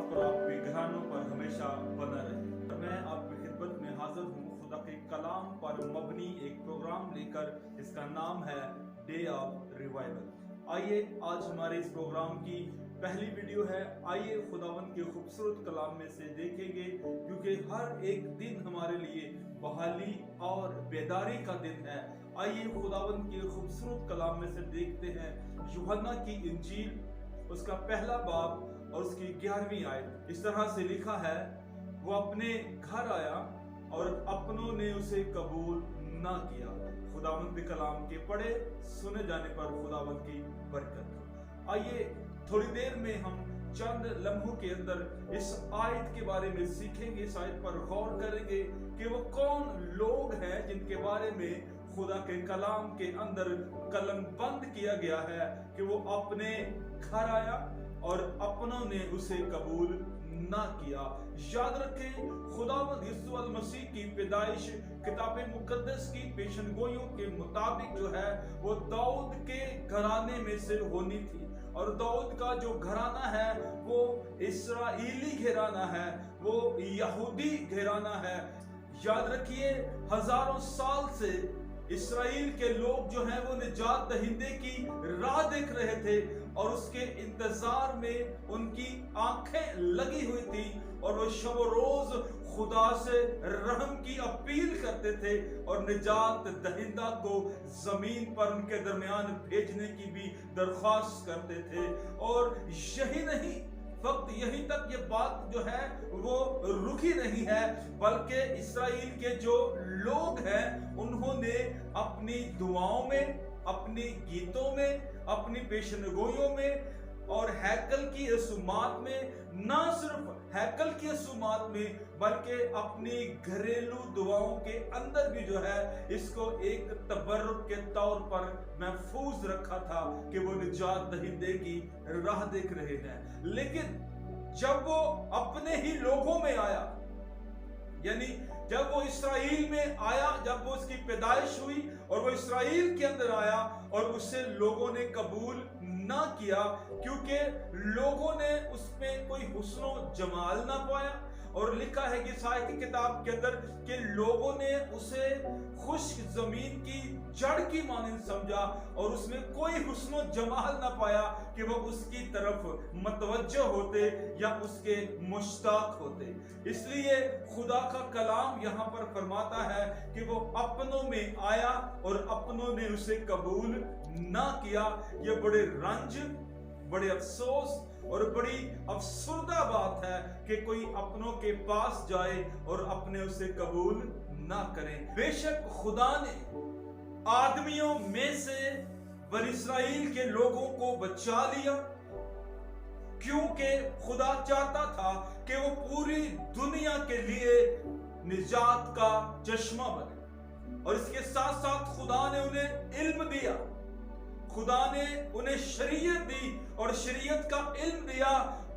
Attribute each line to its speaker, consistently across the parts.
Speaker 1: आप और आपके घरानों पर हमेशा बना रहे। मैं आपकी खिदमत में हाजिर हूँ खुदा के कलाम पर मबनी एक प्रोग्राम लेकर। इसका नाम है डे ऑफ रिवाइवल। आइए आज हमारे इस प्रोग्राम की पहली वीडियो है। आइए खुदावन के खूबसूरत कलाम में से देखेंगे, क्योंकि हर एक दिन हमारे लिए बहाली और बेदारी का दिन है। आइए खुदावन के खूबसूरत कलाम में से देखते हैं यूहन्ना की इंजील, उसका पहला बाब और उसकी 11वीं आयत। इस तरह से लिखा है, वो अपने घर आया और अपनों ने उसे कबूल ना किया। खुदावंद के कलाम के पढ़े सुने जाने पर खुदावंद की बरकत। आइए थोड़ी देर में हम चंद लम्हों के अंदर इस आयत के बारे में सीखेंगे, इस आयत पर गौर करेंगे कि वो कौन लोग हैं जिनके बारे में खुदा के कलाम के अंदर कलम बंद किया गया है कि वो अपने घर आया और अपनों ने उसे कबूल ना किया। याद रखें, खुदावंद यीशु अल मसीह की पैदाइश किताब मुकद्दस की पेशनगोइयों के मुताबिक जो है वो दाऊद के घराने में से होनी थी, और दाऊद का जो घराना है वो इस्राएली घराना है, वो यहूदी घराना है। याद रखिए, हजारों साल से इस्राएल के लोग जो हैं वो निजात दहिंदे की राह देख रहे थे और उसके इंतजार में उनकी आंखें लगी हुई थी, और वो शब रोज खुदा से रहम की अपील करते थे और निजात दहिंदा को जमीन पर उनके दरमियान भेजने की भी दरख्वास्त करते थे। और यही नहीं, वक्त यहीं तक ये बात जो है वो रुकी नहीं है, बल्कि इस्राएल के जो लोग हैं उन्होंने अपनी दुआओं में, अपनी गीतों में, अपनी पेशनगोइयों में और हैकल की रसूमात में, ना सिर्फ हैकल की रसूमात में बल्कि अपनी घरेलू दुआओं के अंदर भी जो है इसको एक तबर्रुक के तौर पर महफूज रखा था कि वो निजात दहिंदे की राह देख रहे हैं। लेकिन जब वो अपने ही लोगों में आया, यानी जब वो इस्राएल में आया, जब वो उसकी पैदाइश हुई और वो इस्राएल के अंदर आया और उसे लोगों ने कबूल ना किया, क्योंकि लोगों ने उसमें कोई हुस्नो जमाल ना पाया। और लिखा है कि साहित्य की किताब के अंदर कि लोगों ने उसे खुश्क जमीन की जड़ की मानिंद समझा और उसमें कोई हुस्नो जमाल ना पाया कि वो उसकी तरफ मतवज्जो होते या उसके मुश्ताक होते। इसलिए खुदा का कलाम यहाँ पर फरमाता है कि वो अपनों में आया और अपनों ने उसे कबूल ना किया। ये बड़े रंज, बड़े अफसोस और बड़ी अफसुर्दा बात है कि कोई अपनों के पास जाए और अपने उसे कबूल ना करें। बेशक खुदा ने आदमियों में से बनी इस्राएल के लोगों को बचा लिया, क्योंकि खुदा चाहता था कि वो पूरी दुनिया के लिए निजात का चश्मा बने। और इसके साथ साथ खुदा ने उन्हें इल्म दिया, खुदा ने उन्हें शरीयत दी और शरीयत का इल्म दिया,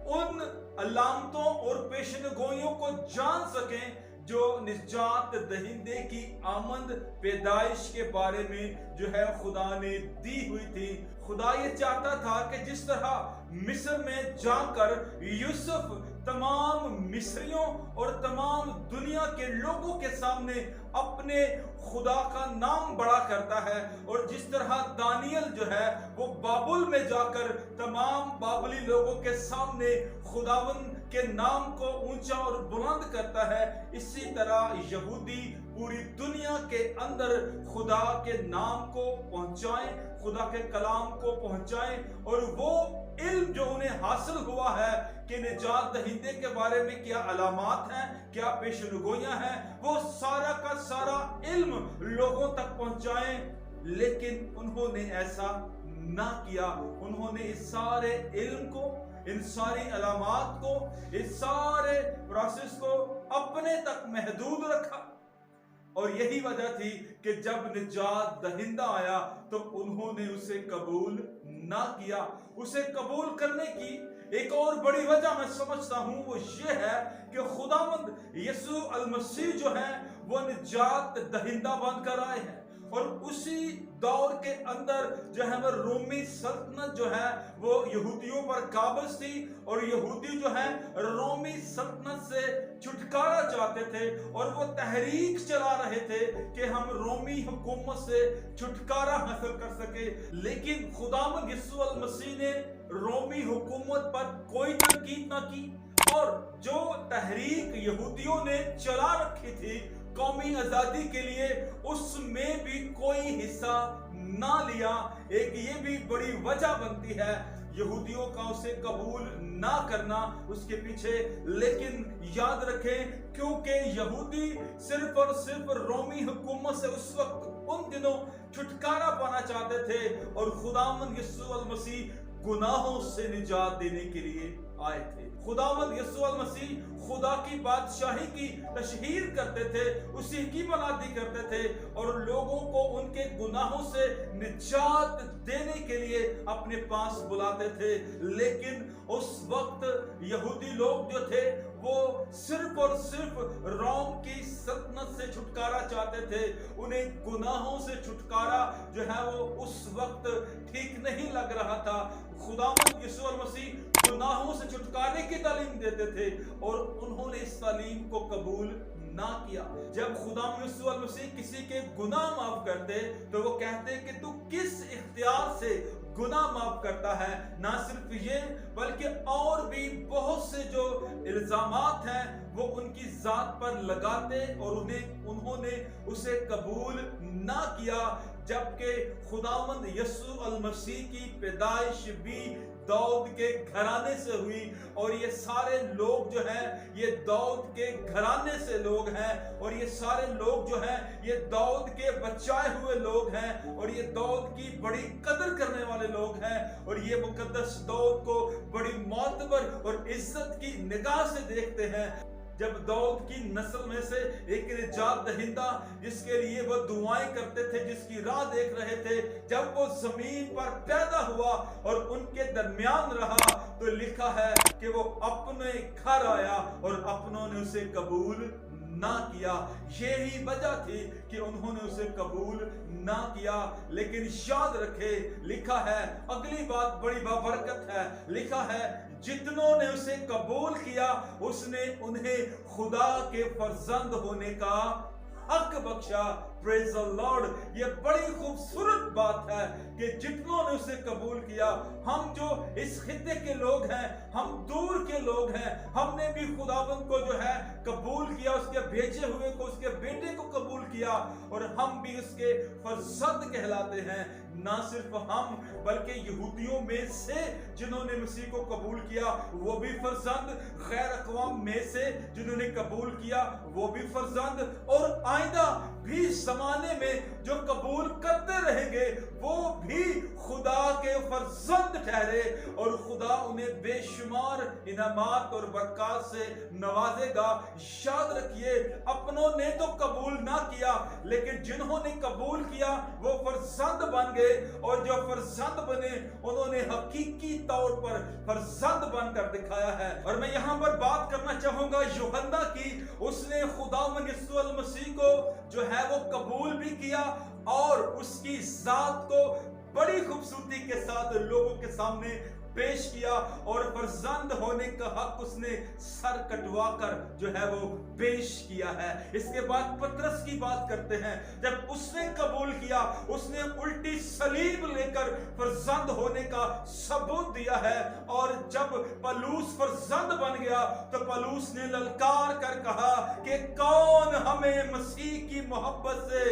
Speaker 1: उन अलामतों और पेशनगोइयों को जान सकें जो निजात दहिंदे की आमद पैदाइश के बारे में जो है खुदा ने दी हुई थी। खुदा ये चाहता था कि जिस तरह मिस्र में जाकर यूसुफ तमाम मिस्रियों और तमाम दुनिया के लोगों के सामने अपने खुदा का नाम बड़ा करता है, और जिस तरह दानियल जो है वो बाबुल में जाकर तमाम बाबली लोगों के सामने खुदावन के नाम को ऊंचा और बुलंद करता है, इसी तरह यहूदी पूरी दुनिया के अंदर खुदा के नाम को पहुंचाएं, खुदा के कलाम को पहुंचाएं। और वो इल्म जो उन्हें हासिल हुआ है कि निजात दहिंदे के बारे में क्या अलामात हैं, क्या पेशनगोइयां हैं, वो सारा का सारा इल्म लोगों तक पहुंचाएं। लेकिन उन्होंने ऐसा ना किया। उन्होंने इस सारे इल्म को, इन सारी अलामात को, इस सारे प्रोसेस को अपने तक महदूद रखा। और यही वजह थी कि जब निजात दहिंदा आया तो उन्होंने उसे कबूल ना किया। उसे कबूल करने की एक और बड़ी वजह मैं समझता हूं वो ये है कि खुदावंद यीशु अल मसीह जो है वो निजात दहिंदा बनकर आए हैं, और उसी दौर के अंदर जो है वो रोमी सल्तनत जो है वो यहूदियों पर काबिज थी और यहूदी जो है रोमी सल्तनत से छुटकारा चाहते थे और वो तहरीक चला रहे थे कि हम रोमी हुकूमत से छुटकारा हासिल कर सके। लेकिन खुदावंद यीशु मसीह ने रोमी हुकूमत पर कोई तनकीद ना की और जो तहरीक यहूदियों ने चला रखी थी कौमी आजादी के लिए, उसमें भी कोई हिस्सा ना लिया। एक ये भी बड़ी वजह बनती है यहूदियों का उसे कबूल ना करना उसके पीछे। लेकिन याद रखें, क्योंकि यहूदी सिर्फ और सिर्फ रोमी हुकूमत से उस वक्त उन दिनों छुटकारा पाना चाहते थे और खुदावंद यीशु मसीह गुनाहों से निजात देने के लिए आए थे। खुदावंद यीशु मसीह खुदा की बादशाही की तशहीर करते थे, उसी की मनादी करते थे और लोगों को उनके गुनाहों से निजात देने के लिए अपने पास बुलाते थे। लेकिन उस वक्त यहूदी लोग जो थे वो सिर्फ और सिर्फ रोम की सल्तनत से छुटकारा चाहते थे। उन्हें गुनाहों से छुटकारा जो है वो उस वक्त ठीक नहीं लग रहा था। खुदावंद यीशु मसीह गुनाहों से छुटकारे की तालीम देते थे और उन्होंने इस तालीम को कबूल ना किया। जब खुदावंद यीशु मसीह किसी के गुनाह माफ करते तो वो कहते कि तू किस इख्तियार से गुनाह माफ करता है। ना सिर्फ ये बल्कि और भी बहुत से जो इल्जामात हैं वो उनकी जात पर लगाते और उन्होंने उसे कबूल ना किया। जबकि खुदावंद यीशु मसीह की पैदाइश भी दाऊद के घराने से हुई और ये सारे लोग जो हैं ये दाऊद के घराने से लोग हैं और ये सारे लोग जो हैं ये दाऊद के बचाए हुए लोग हैं और ये दाऊद की बड़ी कदर करने वाले लोग हैं और ये मुकद्दस दाऊद को बड़ी मोतबर और इज्जत की निगाह से देखते हैं। जब दाऊद की नस्ल में से एक निजात दहिंदा जिसके लिए वो दुआएं करते थे, जिसकी राह देख रहे थे, जब वो जमीन पर पैदा हुआ और उनके दरमियान रहा तो लिखा है कि वो अपने घर आया और अपनों ने उसे कबूल ना किया। यही वजह थी कि उन्होंने उसे कबूल ना किया। लेकिन याद रखे, लिखा है, अगली बात बड़ी बाबरकत है, लिखा है जितनों ने उसे कबूल किया उसने उन्हें खुदा के फर्जंद होने का हक बख्शा। Praise the Lord. ये बड़ी खूबसूरत बात है कि जितनों ने उसे कबूल किया। हम जो इस खित्ते के लोग हैं, हम दूर के लोग हैं, हमने भी खुदावंद को जो है कबूल किया, उसके भेजे हुए को, उसके बेटे को कबूल किया और हम भी उसके फर्जंद कहलाते हैं। ना सिर्फ हम बल्कि यहूदियों में से जिन्होंने मसीह को कबूल किया वो भी फर्जंद, गैर अक़वाम में से जिन्होंने कबूल किया वो भी फर्जंद और आइंदा भी ज़माने में जो कबूल करते रहेंगे वो भी खुदा के फर्जंद ठहरे और खुदा उन्हें बेशुमार इनामात और बरकत से नवाजेगा। याद रखिए, अपनों ने तो कबूल ना किया लेकिन जिन्होंने कबूल किया वो फर्जंद बन गए और जो फर्जंद बने उन्होंने हकीकी तौर पर फर्जंद बनकर दिखाया है। और मैं यहाँ पर बात करना चाहूंगा यूहन्ना की। उसने खुदावंद यीशु मसीह को जो है वो कबूल भी किया और उसकी जात को बड़ी खूबसूरती के साथ लोगों के सामने पेश किया और फर्जंद होने का हक उसने सर कटवा कर जो है वो पेश किया है। इसके बाद पतरस की बात करते हैं। जब उसने कबूल किया उसने उल्टी सलीब लेकर फर्जंद होने का सबूत दिया है और जब पलूस फर्जंद बन गया तो पलूस ने ललकार कर कहा कि कौन हमें मसीह की मोहब्बत से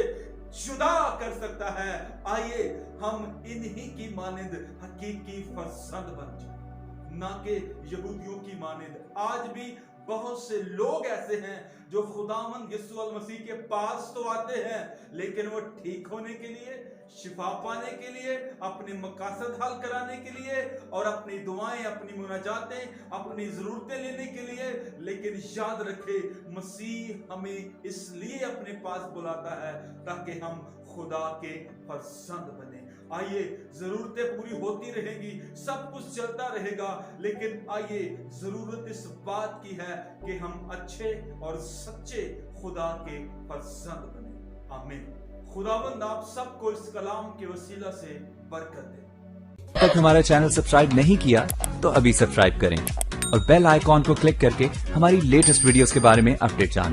Speaker 1: जुदा कर सकता है। आइए हम इन्हीं की मानिंद हकीकी फर्जंद बन जाए, ना कि यहूदियों की मानिंद। आज भी बहुत से लोग ऐसे हैं जो खुदावंद यीशु मसीह के पास तो आते हैं लेकिन वो ठीक होने के लिए, शिफा पाने के लिए, अपने मकासद हल कराने के लिए और अपनी दुआएं, अपनी मुनाजातें, अपनी जरूरतें लेने के लिए। लेकिन याद रखे, मसीह हमें इसलिए अपने पास बुलाता है ताकि हम खुदा के फर्जंद बने। आइए, जरूरतें पूरी होती रहेंगी, सब कुछ चलता रहेगा, लेकिन आइए जरूरत इस बात की है कि हम अच्छे और सच्चे खुदा के फर्जंद बने। आमीन। खुदावंद आप सबको इस कलाम के वसीला से बरकत दे।
Speaker 2: अब तक हमारा चैनल सब्सक्राइब नहीं किया तो अभी सब्सक्राइब करें और बेल आइकॉन को क्लिक करके हमारी लेटेस्ट वीडियोस के बारे में अपडेट जानें।